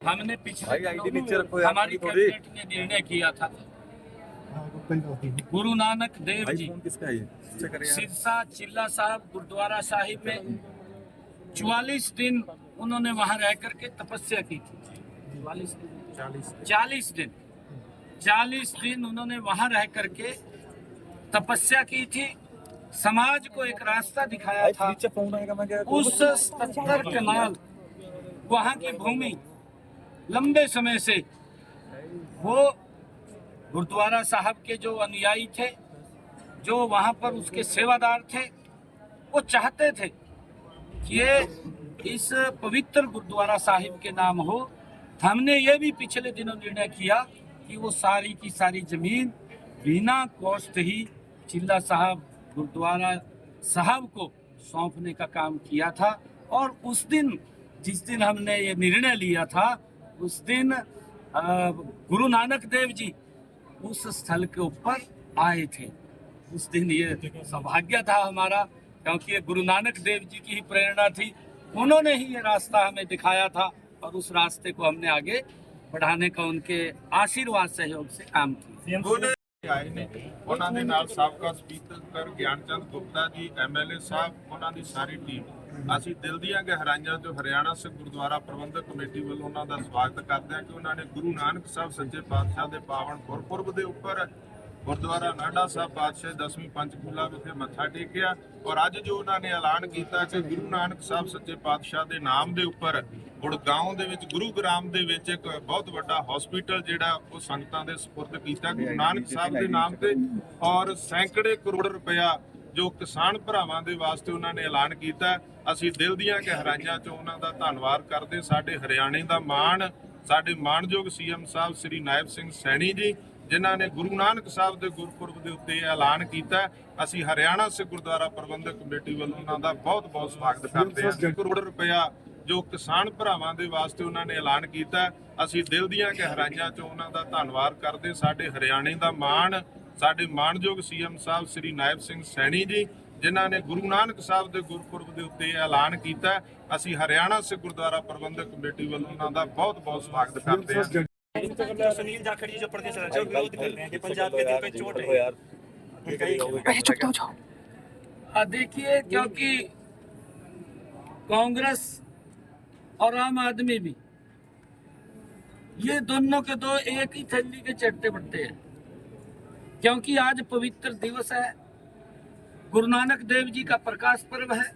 हमने पिछले हमारी कैबिनेट ने निर्णय किया था गुरु नानक देव जी सिरसा चिल्ला साहब गुरुद्वारा साहिब में 44 दिन उन्होंने वहां रह करके तपस्या की थी। 40 दिन उन्होंने वहां रह करके तपस्या की थी, समाज को एक रास्ता दिखाया था। उस 77 कनाल वहां की भूमि लंबे समय से वो गुरुद्वारा साहब के जो अनुयायी थे, जो वहां पर उसके सेवादार थे, वो चाहते थे कि ये इस पवित्र गुरुद्वारा साहिब के नाम हो। हमने ये भी पिछले दिनों निर्णय किया कि वो सारी की सारी जमीन बिना कॉस्ट ही चिल्ला साहब गुरुद्वारा साहब को सौंपने का काम किया था। और उस दिन जिस दिन हमने ये निर्णय लिया था, उस दिन गुरु नानक देव जी उस स्थल के ऊपर आए थे। उस दिन ये सौभाग्य था हमारा, क्योंकि ये गुरु नानक देव जी की ही प्रेरणा थी। उन्होंने ही ये रास्ता हमें दिखाया था और उस रास्ते को हमने आगे बढ़ाने का उनके आशीर्वाद सहयोग से काम किया। ਆਏ ਨੇ ਉਹਨਾਂ ਦੇ ਨਾਲ ਸਾਬਕਾ ਸਪੀਕਰ ਗਿਆਨਚੰਦ ਗੁਪਤਾ ਜੀ, ਐਮਐਲਏ ਸਾਹਿਬ, ਉਹਨਾਂ ਦੀ ਸਾਰੀ ਟੀਮ। ਅਸੀਂ ਦਿਲ ਦੀਆਂ ਗਹਿਰਾਈਆਂ ਤੋਂ ਹਰਿਆਣਾ ਸਿੱਖ ਗੁਰਦੁਆਰਾ ਪ੍ਰਬੰਧਕ ਕਮੇਟੀ ਵੱਲੋਂ ਉਹਨਾਂ ਦਾ ਸਵਾਗਤ ਕਰਦੇ ਹਾਂ ਕਿ ਉਹਨਾਂ ਨੇ ਗੁਰੂ ਨਾਨਕ ਸਾਹਿਬ ਸੱਚੇ ਪਾਤਸ਼ਾਹ ਦੇ ਪਾਵਨ ਗੁਰਪੁਰਬ ਦੇ ਉੱਪਰ ਗੁਰਦੁਆਰਾ ਨਾਢਾ ਸਾਹਿਬ ਪਾਤਸ਼ਾਹ 10ਵੀਂ ਪੰਚਕੂਲਾ ਵਿਖੇ ਮੱਥਾ ਟੇਕਿਆ। ਔਰ ਅੱਜ ਜੋ ਉਹਨਾਂ ਨੇ ਐਲਾਨ ਕੀਤਾ ਕਿ ਗੁਰੂ ਨਾਨਕ ਸਾਹਿਬ ਸੱਚੇ ਪਾਤਸ਼ਾਹ ਦੇ ਨਾਮ ਦੇ ਉੱਪਰ ਗੁੜਗਾਉਂ ਦੇ ਵਿੱਚ ਗੁਰੂਗ੍ਰਾਮ ਦੇ ਵਿੱਚ ਇੱਕ ਬਹੁਤ ਵੱਡਾ ਹਸਪੀਟਲ ਜਿਹੜਾ ਉਹ ਸੰਗਤਾਂ ਦੇ ਸਪੁਰਦ ਕੀਤਾ ਗੁਰੂ ਨਾਨਕ ਸਾਹਿਬ ਦੇ ਨਾਮ ਤੇ। ਔਰ ਸੈਂਕੜੇ ਕਰੋੜ ਰੁਪਇਆ ਜੋ ਕਿਸਾਨ ਭਰਾਵਾਂ ਦੇ ਵਾਸਤੇ ਉਹਨਾਂ ਨੇ ਐਲਾਨ ਕੀਤਾ। ਅਸੀਂ ਦਿਲ ਦੀਆਂ ਗਹਿਰਾਈਆਂ 'ਚੋਂ ਉਹਨਾਂ ਦਾ ਧੰਨਵਾਦ ਕਰਦੇ। ਸਾਡੇ ਹਰਿਆਣੇ ਦਾ ਮਾਣ, ਸਾਡੇ ਮਾਣਯੋਗ ਸੀਐਮ ਸਾਹਿਬ ਸ੍ਰੀ ਨਾਇਬ ਸਿੰਘ ਸੈਣੀ ਜੀ, ਜਿਨ੍ਹਾਂ ਨੇ ਗੁਰੂ ਨਾਨਕ ਸਾਹਿਬ ਦੇ ਗੁਰਪੁਰਬ ਦੇ ਉੱਤੇ ਐਲਾਨ ਕੀਤਾ। ਅਸੀਂ ਹਰਿਆਣਾ ਸਿੱਖ ਗੁਰਦੁਆਰਾ ਪ੍ਰਬੰਧਕ ਕਮੇਟੀ ਵੱਲੋਂ ਉਹਨਾਂ ਦਾ ਬਹੁਤ ਬਹੁਤ ਸਵਾਗਤ ਕਰਦੇ ਹਾਂ। ਕਰੋੜ ਰੁਪਇਆ ਜੋ ਕਿਸਾਨ ਭਰਾਵਾਂ ਦੇ ਵਾਸਤੇ ਉਹਨਾਂ ਨੇ ਐਲਾਨ ਕੀਤਾ। ਅਸੀਂ ਦਿਲ ਦੀਆਂ ਗਹਿਰਾਈਆਂ 'ਚੋਂ ਉਹਨਾਂ ਦਾ ਧੰਨਵਾਦ ਕਰਦੇ। ਸਾਡੇ ਹਰਿਆਣੇ ਦਾ ਮਾਣ, ਸਾਡੇ ਮਾਣਯੋਗ ਸੀਐਮ ਸਾਹਿਬ ਸ੍ਰੀ ਨਾਇਬ ਸਿੰਘ ਸੈਣੀ ਜੀ, ਜਿਨ੍ਹਾਂ ਨੇ ਗੁਰੂ ਨਾਨਕ ਸਾਹਿਬ ਦੇ ਗੁਰਪੁਰਬ ਦੇ ਉੱਤੇ ਐਲਾਨ ਕੀਤਾ। ਅਸੀਂ ਹਰਿਆਣਾ ਸਿੱਖ ਗੁਰਦੁਆਰਾ ਪ੍ਰਬੰਧਕ ਕਮੇਟੀ ਵੱਲੋਂ ਉਹਨਾਂ ਦਾ ਬਹੁਤ ਬਹੁਤ ਸਵਾਗਤ ਕਰਦੇ ਹਾਂ। सुनील जाखड़ जी जो प्रदेश अध्यक्ष विरोध कर रहे हैं कि पंजाब के दिल पे चोट है यार। देखिए, क्योंकि कांग्रेस और आम आदमी भी ये दोनों के दो एक ही थैली के चट्टे बट्टे हैं। क्योंकि आज पवित्र दिवस है, गुरु नानक देव जी का प्रकाश पर्व है।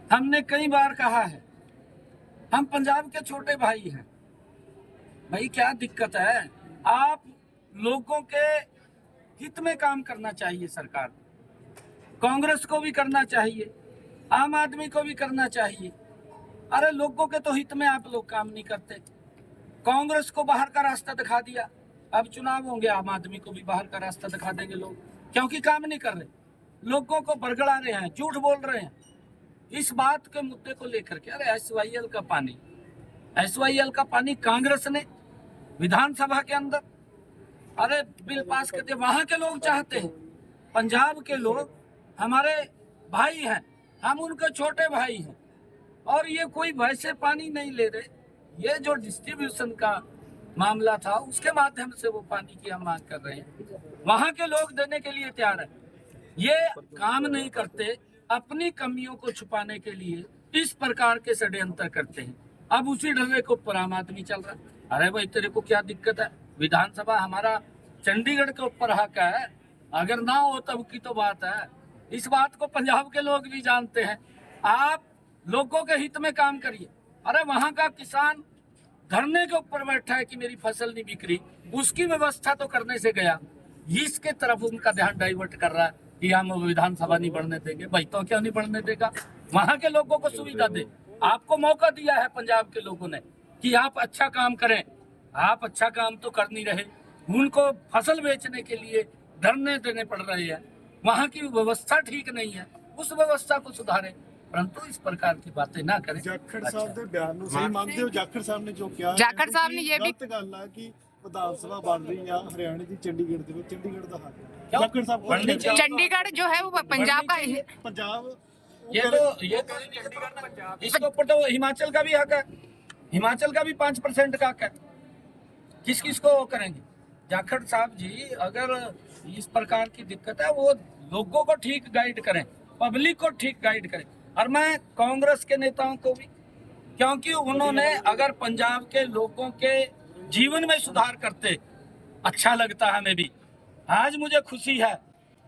हमने कई बार कहा है हम पंजाब के छोटे भाई हैं। भाई क्या दिक्कत है? आप लोगों के हित में काम करना चाहिए। सरकार कांग्रेस को भी करना चाहिए, आम आदमी को भी करना चाहिए। अरे लोगों के तो हित में आप लोग काम नहीं करते। कांग्रेस को बाहर का रास्ता दिखा दिया, अब चुनाव होंगे आम आदमी को भी बाहर का रास्ता दिखा देंगे लोग, क्योंकि काम नहीं कर रहे, लोगों को बरगड़ा रहे हैं, झूठ बोल रहे हैं इस बात के मुद्दे को लेकर के। अरे SYL का पानी कांग्रेस ने विधानसभा के अंदर अरे बिल पास कर दिया। वहां के लोग चाहते हैं, पंजाब के लोग हमारे भाई हैं, हम उनके छोटे भाई हैं, और ये कोई वैसे पानी नहीं ले रहे। ये जो डिस्ट्रीब्यूशन का मामला था उसके माध्यम से वो पानी की हम मांग कर रहे हैं। वहां के लोग देने के लिए तैयार है। ये काम नहीं करते, अपनी कमियों को छुपाने के लिए इस प्रकार के षड्यंत्र करते हैं। अब उसी ढर्रे के ऊपर आम आदमी चल रहा है। अरे भाई तेरे को क्या दिक्कत है? विधानसभा हमारा चंडीगढ़ के ऊपर हक है, अगर ना हो तब की तो बात है। इस बात को पंजाब के लोग भी जानते हैं। आप लोगों के हित में काम करिए। अरे वहां का किसान धरने के ऊपर बैठा है कि मेरी फसल नहीं बिक रही, उसकी व्यवस्था तो करने से गया, इसके तरफ उनका ध्यान डाइवर्ट कर रहा है कि हम विधानसभा नहीं बढ़ने देंगे। भाई तो क्यों नहीं बढ़ने देगा? वहां के लोगों को सुविधा दे। आपको मौका दिया है पंजाब के लोगों ने कि आप अच्छा काम करें, आप अच्छा काम तो कर नहीं रहे। उनको फसल बेचने के लिए धरने देने पड़ रहे हैं, वहाँ की व्यवस्था ठीक नहीं है, उस व्यवस्था को सुधारें, परंतु इस प्रकार की बातें ना करें। जाखड़ साहब ਦੇ ਬਿਆਨ ਨੂੰ ਸਹੀ ਮੰਨਦੇ ਹੋ? ਜਾਖੜ ਸਾਹਿਬ ਨੇ ਜੋ ਕਿਹਾ, ਜਾਖੜ ਸਾਹਿਬ ਨੇ ਇਹ ਵੀ ਗੱਲ ਆ ਕਿ ਵਿਧਾਨ ਸਭਾ ਬਣ ਰਹੀ ਆ ਹਰਿਆਣੇ ਦੀ ਚੰਡੀਗੜ੍ਹ ਦੇ ਵਿੱਚ, ਚੰਡੀਗੜ੍ਹ ਦਾ ਹੱਕ ਹੈ। ਜਾਖੜ ਸਾਹਿਬ चंडीगढ़ जो है वो पंजाब का ਪੰਜਾਬ ये तो चंडीगढ़, इसके ऊपर तो हिमाचल का भी हक है। हिमाचल का भी 5% का है। किस किस को वो करेंगे? जाखड़ साहब जी, अगर इस प्रकार की दिक्कत है, वो लोगों को ठीक गाइड करें, पब्लिक को ठीक गाइड करें। और मैं कांग्रेस के नेताओं को भी, क्योंकि उन्होंने अगर पंजाब के लोगों के जीवन में सुधार करते, अच्छा लगता है हमें भी। आज मुझे खुशी है,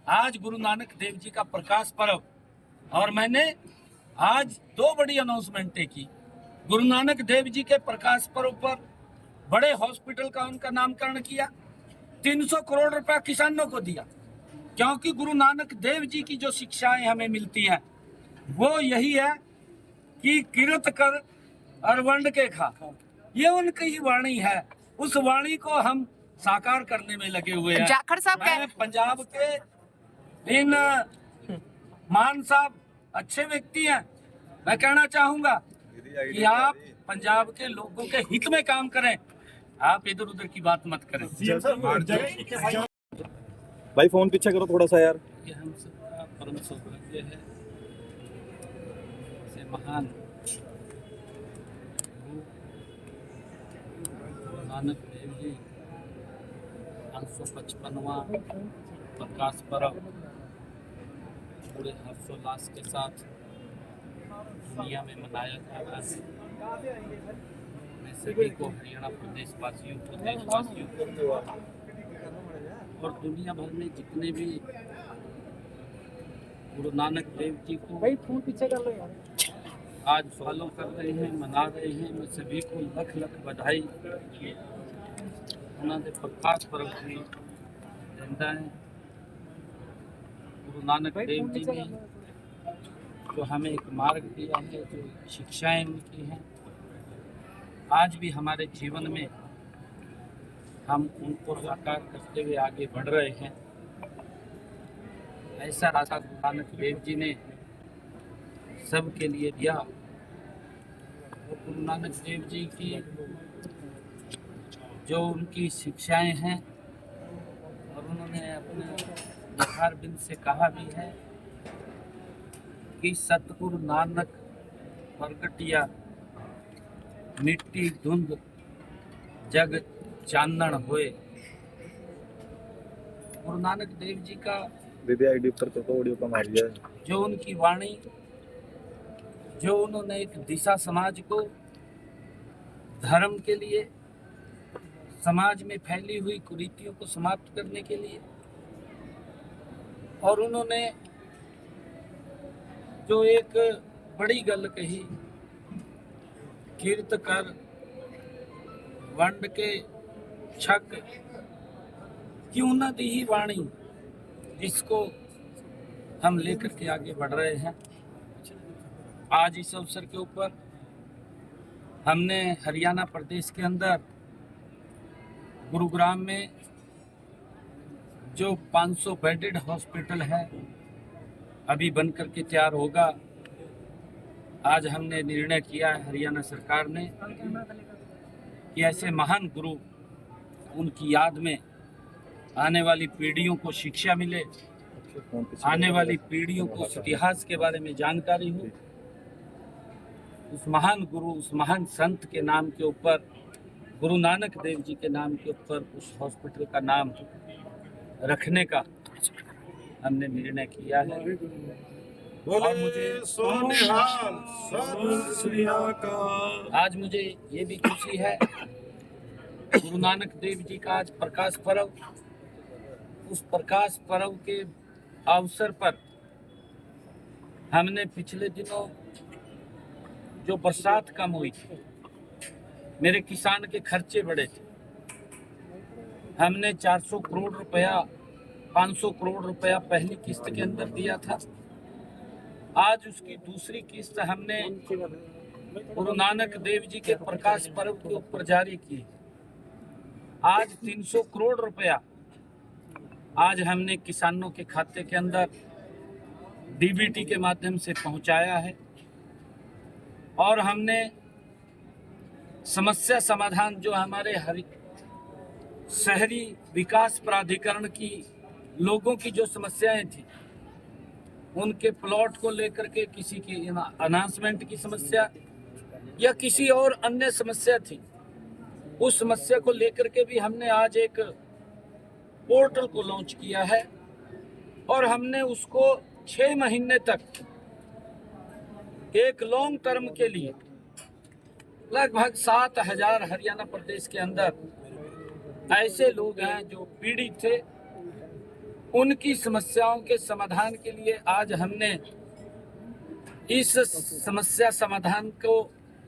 आज गुरु नानक देव जी का प्रकाश पर्व, और मैंने आज 2 बड़ी अनाउंसमेंटें की। गुरु नानक देव जी के प्रकाश पर्व पर बड़े हॉस्पिटल का उनका नामकरण किया, 300 करोड़ रुपया किसानों को दिया, क्योंकि गुरु नानक देव जी की जो शिक्षाएं हमें मिलती हैं वो यही है कि किरत कर और वंड के खा। ये उनकी ही वाणी है, उस वाणी को हम साकार करने में लगे हुए हैं। जाखड़ साहब मैं पंजाब के इन मान साहब अच्छे व्यक्ति हैं, मैं कहना चाहूंगा कि आप पंजाब के लोगों के हित में काम करें, आप इधर उधर की बात मत करें। भाई फोन पीछे करो थोड़ा सा यार। ये हम सबका परम सौभाग्य है, से महान गुरु नानक देव जी 555वां प्रकाश पर्व पूरे हर्षोल्लास के साथ दुनिया में मनाया जा रहा है। मैं सभी को, हरियाणा प्रदेश वासियों को, देशवासियों को और दुनिया भर में जितने भी गुरु नानक देव जी को भाई फोन पीछे कर लो यार। आज फॉलो कर रहे हैं, मना रहे हैं, मैं सभी को लख लख बधाई। उन्होंने प्रकाश पर्व की देंदा है। गुरु नानक देव जी ने जो हमें एक मार्ग दिया है, जो शिक्षाएं उनकी हैं, आज भी हमारे जीवन में हम उनको साकार करते हुए आगे बढ़ रहे हैं। ऐसा रास्ता गुरु नानक देव जी ने सबके लिए दिया। तो गुरु नानक देव जी की जो उनकी शिक्षाएं हैं, और उन्होंने अपने मुखार बिंद से कहा भी है कि सतगुरु नानक प्रगटिया मिट्टी धुंध जग चानन होए। गुरु नानक देव जी का दीदी आईडी पर तो ऑडियो कम आ रही है। जो उनकी वाणी, जो उन्होंने एक दिशा समाज को धर्म के लिए, समाज में फैली हुई कुरीतियों को समाप्त करने के लिए, और उन्होंने जो एक बड़ी गल कही, कीर्त कर वंड के छक, कि उन्नति ही वाणी जिसको हम लेकर के आगे बढ़ रहे हैं। आज इस अवसर के ऊपर हमने हरियाणा प्रदेश के अंदर गुरुग्राम में जो 500 बेडेड हॉस्पिटल है, अभी बन करके तैयार होगा। आज हमने निर्णय किया है हरियाणा सरकार ने कि ऐसे महान गुरु, उनकी याद में आने वाली पीढ़ियों को शिक्षा मिले, आने वाली पीढ़ियों को इतिहास के बारे में जानकारी हो। उस महान गुरु, उस महान संत के नाम के ऊपर, गुरु नानक देव जी के नाम के ऊपर उस हॉस्पिटल का नाम रखने का हमने निर्णय किया है। और मुझे आज मुझे ये भी खुशी है, गुरु नानक देव जी का आज प्रकाश पर्व, उस प्रकाश पर्व के अवसर पर हमने पिछले दिनों जो बरसात कम हुई थी, मेरे किसान के खर्चे बढ़े थे, हमने 400 करोड़ रुपया, 500 करोड़ रुपया पहली किस्त के अंदर दिया था। आज उसकी दूसरी किस्त हमने गुरु नानक देव जी के प्रकाश पर्व के ऊपर जारी की। आज 300 करोड़ रुपया आज हमने किसानों के खाते के अंदर डीबीटी के माध्यम से पहुंचाया है। और हमने समस्या समाधान, जो हमारे शहरी विकास प्राधिकरण की लोगों की जो समस्याएं थी, उनके प्लॉट को लेकर के किसी की अनाउंसमेंट की समस्या, या किसी और अन्य समस्या थी, उस समस्या को लेकर के भी हमने आज एक पोर्टल को लॉन्च किया है और हमने उसको 6 महीने तक एक लॉन्ग टर्म के लिए लगभग 7,000 हरियाणा प्रदेश के अंदर ऐसे लोग हैं जो पीड़ित थे, उनकी समस्याओं के समाधान के लिए आज हमने इस समस्या समाधान को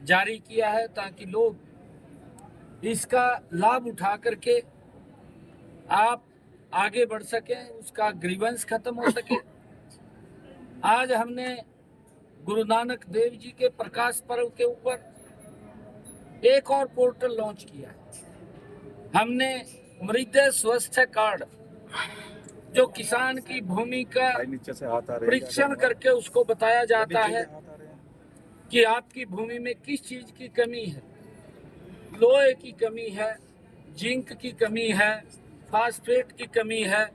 जारी किया है ताकि लोग इसका लाभ उठा करके आप आगे बढ़ सकें, उसका ग्रीवेंस खत्म हो सके। आज हमने गुरु नानक देव जी के प्रकाश पर्व के ऊपर एक और पोर्टल लॉन्च किया है। हमने मृदा स्वास्थ्य कार्ड, जो किसान की भूमि का भाई नीचे से हाथ आ रहे हैं, परीक्षण करके उसको बताया जाता है कि आपकी भूमि में किस चीज की कमी है, लोहे की कमी है, जिंक की कमी है, फास्फेट की कमी है,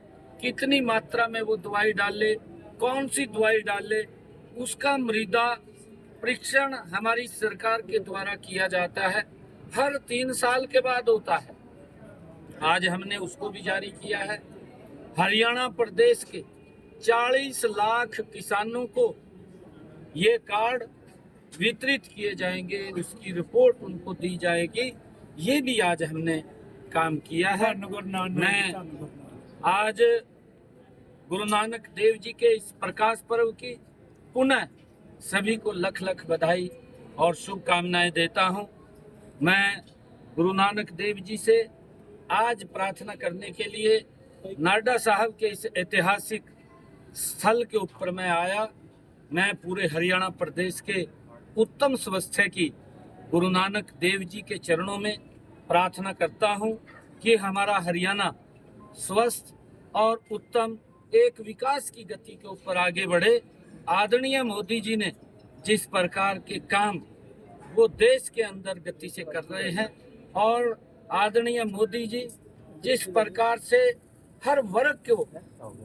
कितनी मात्रा में वो दवाई डाले, कौन सी दवाई डाले, उसका मृदा परीक्षण हमारी सरकार के द्वारा किया जाता है। हर 3 साल के बाद होता है। आज हमने उसको भी जारी किया है। हरियाणा प्रदेश के 40 लाख किसानों को ये कार्ड वितरित किए जाएंगे, उसकी रिपोर्ट उनको दी जाएगी। ये भी आज हमने काम किया है। मैं आज गुरु नानक देव जी के इस प्रकाश पर्व की पुनः सभी को लख लख बधाई और शुभकामनाएं देता हूं। मैं गुरु नानक देव जी से आज प्रार्थना करने के लिए नाडा साहब के इस ऐतिहासिक स्थल के ऊपर मैं आया। मैं पूरे हरियाणा प्रदेश के उत्तम स्वास्थ्य की गुरु नानक देव जी के चरणों में प्रार्थना करता हूं कि हमारा हरियाणा स्वस्थ और उत्तम एक विकास की गति के ऊपर आगे बढ़े। आदरणीय मोदी जी ने जिस प्रकार के काम वो देश के अंदर गति से कर रहे हैं और आदरणीय मोदी जी जिस प्रकार से हर वर्ग को,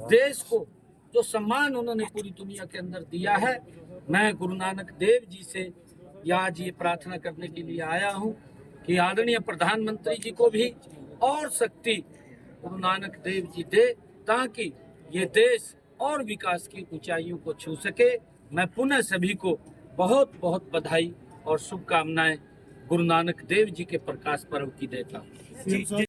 देश को जो सम्मान उन्होंने पूरी दुनिया के अंदर दिया है, मैं गुरु नानक देव जी से आज ये प्रार्थना करने के लिए आया हूँ कि आदरणीय प्रधानमंत्री जी को भी और शक्ति गुरु नानक देव जी दे ताकि ये देश और विकास की ऊंचाइयों को छू सके। मैं पुनः सभी को बहुत बहुत बधाई और शुभकामनाएं गुरु नानक देव जी के प्रकाश पर्व की देता हूँ।